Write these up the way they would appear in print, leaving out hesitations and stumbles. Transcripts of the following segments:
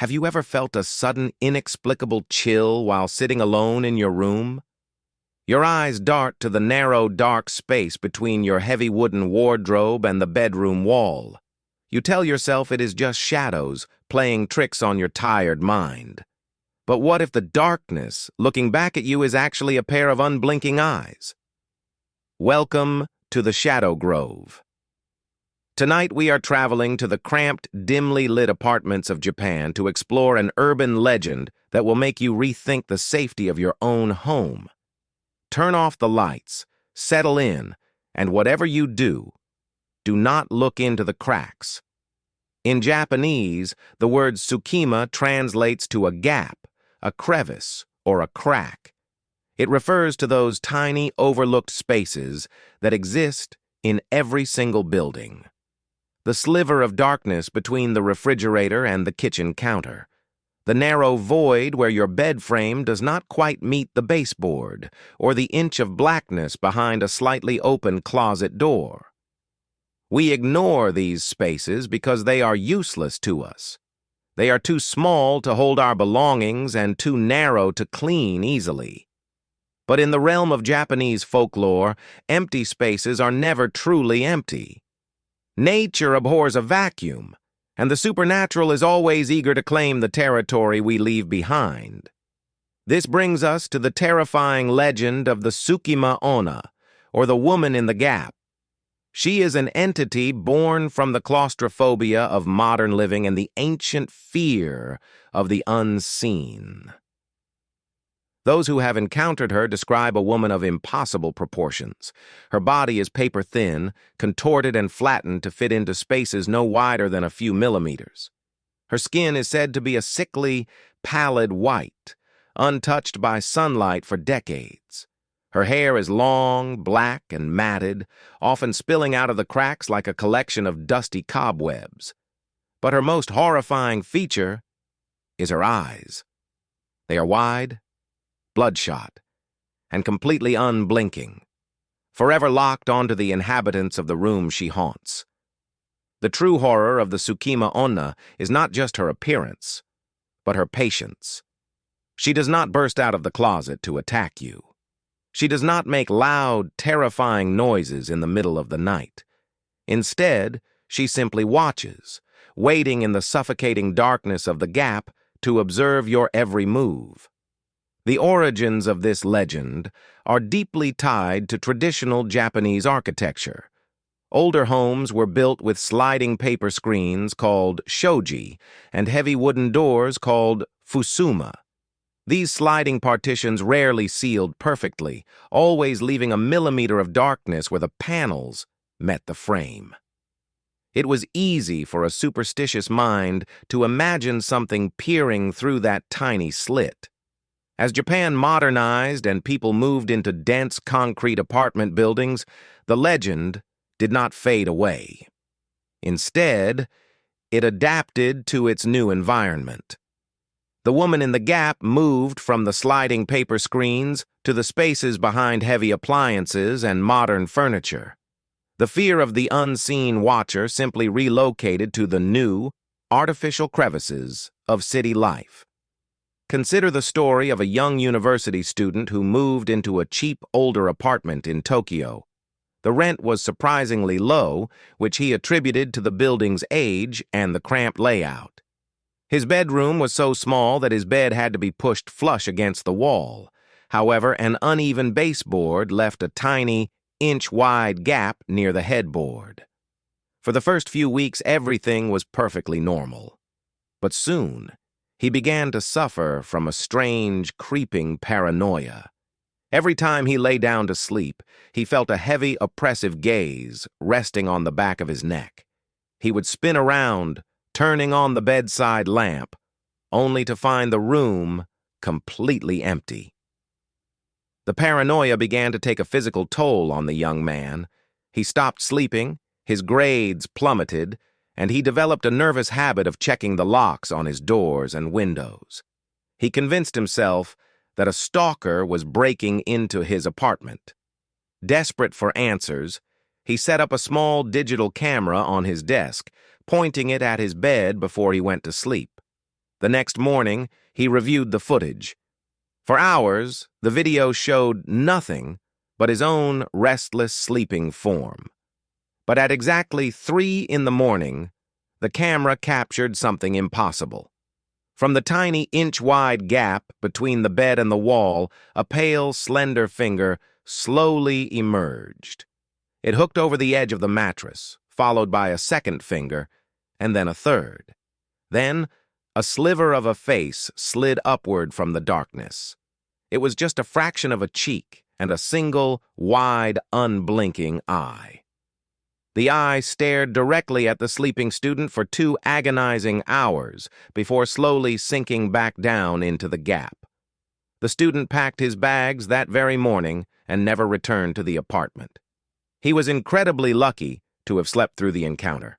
Have you ever felt a sudden, inexplicable chill while sitting alone in your room? Your eyes dart to the narrow, dark space between your heavy wooden wardrobe and the bedroom wall. You tell yourself it is just shadows playing tricks on your tired mind. But what if the darkness looking back at you is actually a pair of unblinking eyes? Welcome to the Shadow Grove. Tonight we are traveling to the cramped, dimly lit apartments of Japan to explore an urban legend that will make you rethink the safety of your own home. Turn off the lights, settle in, and whatever you do, do not look into the cracks. In Japanese, the word Sukima translates to a gap, a crevice, or a crack. It refers to those tiny, overlooked spaces that exist in every single building. The sliver of darkness between the refrigerator and the kitchen counter. The narrow void where your bed frame does not quite meet the baseboard, or the inch of blackness behind a slightly open closet door. We ignore these spaces because they are useless to us. They are too small to hold our belongings and too narrow to clean easily. But in the realm of Japanese folklore, empty spaces are never truly empty. Nature abhors a vacuum, and the supernatural is always eager to claim the territory we leave behind. This brings us to the terrifying legend of the Sukima-Onna, or the woman in the gap. She is an entity born from the claustrophobia of modern living and the ancient fear of the unseen. Those who have encountered her describe a woman of impossible proportions. Her body is paper-thin, contorted and flattened to fit into spaces no wider than a few millimeters. Her skin is said to be a sickly, pallid white, untouched by sunlight for decades. Her hair is long, black, and matted, often spilling out of the cracks like a collection of dusty cobwebs. But her most horrifying feature is her eyes. They are wide, bloodshot, and completely unblinking, forever locked onto the inhabitants of the room she haunts. The true horror of the Sukima-Onna is not just her appearance, but her patience. She does not burst out of the closet to attack you. She does not make loud, terrifying noises in the middle of the night. Instead, she simply watches, waiting in the suffocating darkness of the gap to observe your every move. The origins of this legend are deeply tied to traditional Japanese architecture. Older homes were built with sliding paper screens called shoji and heavy wooden doors called fusuma. These sliding partitions rarely sealed perfectly, always leaving a millimeter of darkness where the panels met the frame. It was easy for a superstitious mind to imagine something peering through that tiny slit. As Japan modernized and people moved into dense concrete apartment buildings, the legend did not fade away. Instead, it adapted to its new environment. The woman in the gap moved from the sliding paper screens to the spaces behind heavy appliances and modern furniture. The fear of the unseen watcher simply relocated to the new, artificial crevices of city life. Consider the story of a young university student who moved into a cheap, older apartment in Tokyo. The rent was surprisingly low, which he attributed to the building's age and the cramped layout. His bedroom was so small that his bed had to be pushed flush against the wall. However, an uneven baseboard left a tiny, inch-wide gap near the headboard. For the first few weeks, everything was perfectly normal. But soon, he began to suffer from a strange, creeping paranoia. Every time he lay down to sleep, he felt a heavy, oppressive gaze resting on the back of his neck. He would spin around, turning on the bedside lamp, only to find the room completely empty. The paranoia began to take a physical toll on the young man. He stopped sleeping, his grades plummeted, and he developed a nervous habit of checking the locks on his doors and windows. He convinced himself that a stalker was breaking into his apartment. Desperate for answers, he set up a small digital camera on his desk, pointing it at his bed before he went to sleep. The next morning, he reviewed the footage. For hours, the video showed nothing but his own restless sleeping form. But at exactly 3 in the morning, the camera captured something impossible. From the tiny inch-wide gap between the bed and the wall, a pale, slender finger slowly emerged. It hooked over the edge of the mattress, followed by a second finger, and then a third. Then, a sliver of a face slid upward from the darkness. It was just a fraction of a cheek and a single, wide, unblinking eye. The eye stared directly at the sleeping student for 2 agonizing hours before slowly sinking back down into the gap. The student packed his bags that very morning and never returned to the apartment. He was incredibly lucky to have slept through the encounter.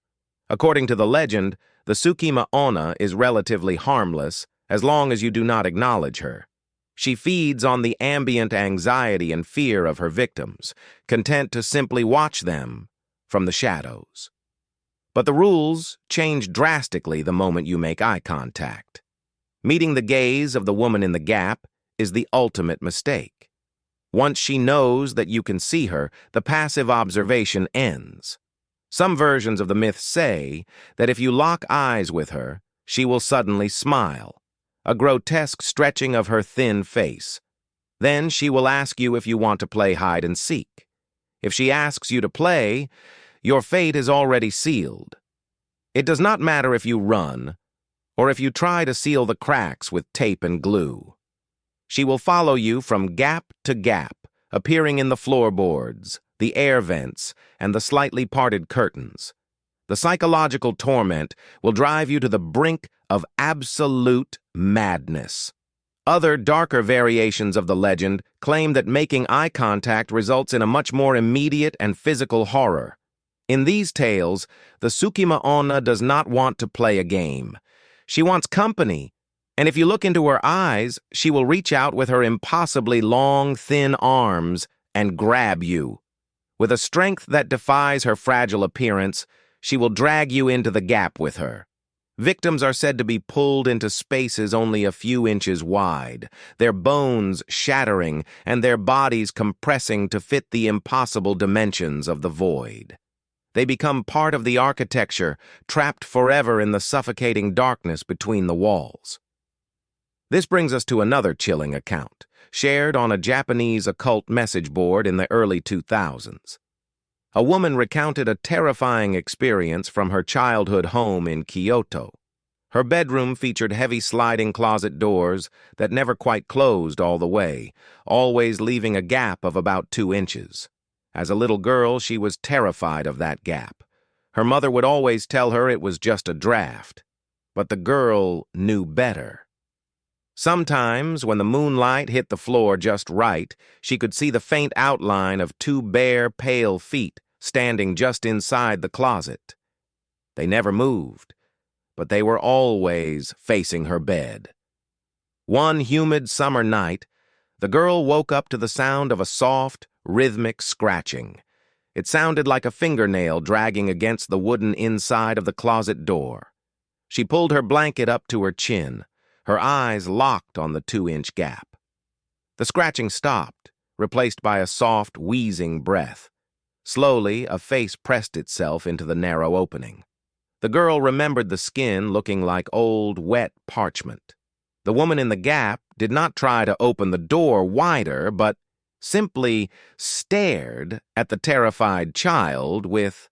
According to the legend, the Sukima-Onna is relatively harmless as long as you do not acknowledge her. She feeds on the ambient anxiety and fear of her victims, content to simply watch them from the shadows. But the rules change drastically the moment you make eye contact. Meeting the gaze of the woman in the gap is the ultimate mistake. Once she knows that you can see her, the passive observation ends. Some versions of the myth say that if you lock eyes with her, she will suddenly smile, a grotesque stretching of her thin face. Then she will ask you if you want to play hide and seek. If she asks you to play, your fate is already sealed. It does not matter if you run, or if you try to seal the cracks with tape and glue. She will follow you from gap to gap, appearing in the floorboards, the air vents, and the slightly parted curtains. The psychological torment will drive you to the brink of absolute madness. Other darker variations of the legend claim that making eye contact results in a much more immediate and physical horror. In these tales, the Sukima-Onna does not want to play a game. She wants company, and if you look into her eyes, she will reach out with her impossibly long, thin arms and grab you. With a strength that defies her fragile appearance, she will drag you into the gap with her. Victims are said to be pulled into spaces only a few inches wide, their bones shattering and their bodies compressing to fit the impossible dimensions of the void. They become part of the architecture, trapped forever in the suffocating darkness between the walls. This brings us to another chilling account, shared on a Japanese occult message board in the early 2000s. A woman recounted a terrifying experience from her childhood home in Kyoto. Her bedroom featured heavy sliding closet doors that never quite closed all the way, always leaving a gap of about 2 inches. As a little girl, she was terrified of that gap. Her mother would always tell her it was just a draft. But the girl knew better. Sometimes, when the moonlight hit the floor just right, she could see the faint outline of 2 bare, pale feet standing just inside the closet. They never moved, but they were always facing her bed. One humid summer night, the girl woke up to the sound of a soft, rhythmic scratching. It sounded like a fingernail dragging against the wooden inside of the closet door. She pulled her blanket up to her chin, her eyes locked on the 2-inch gap. The scratching stopped, replaced by a soft, wheezing breath. Slowly, a face pressed itself into the narrow opening. The girl remembered the skin looking like old, wet parchment. The woman in the gap did not try to open the door wider, but simply stared at the terrified child with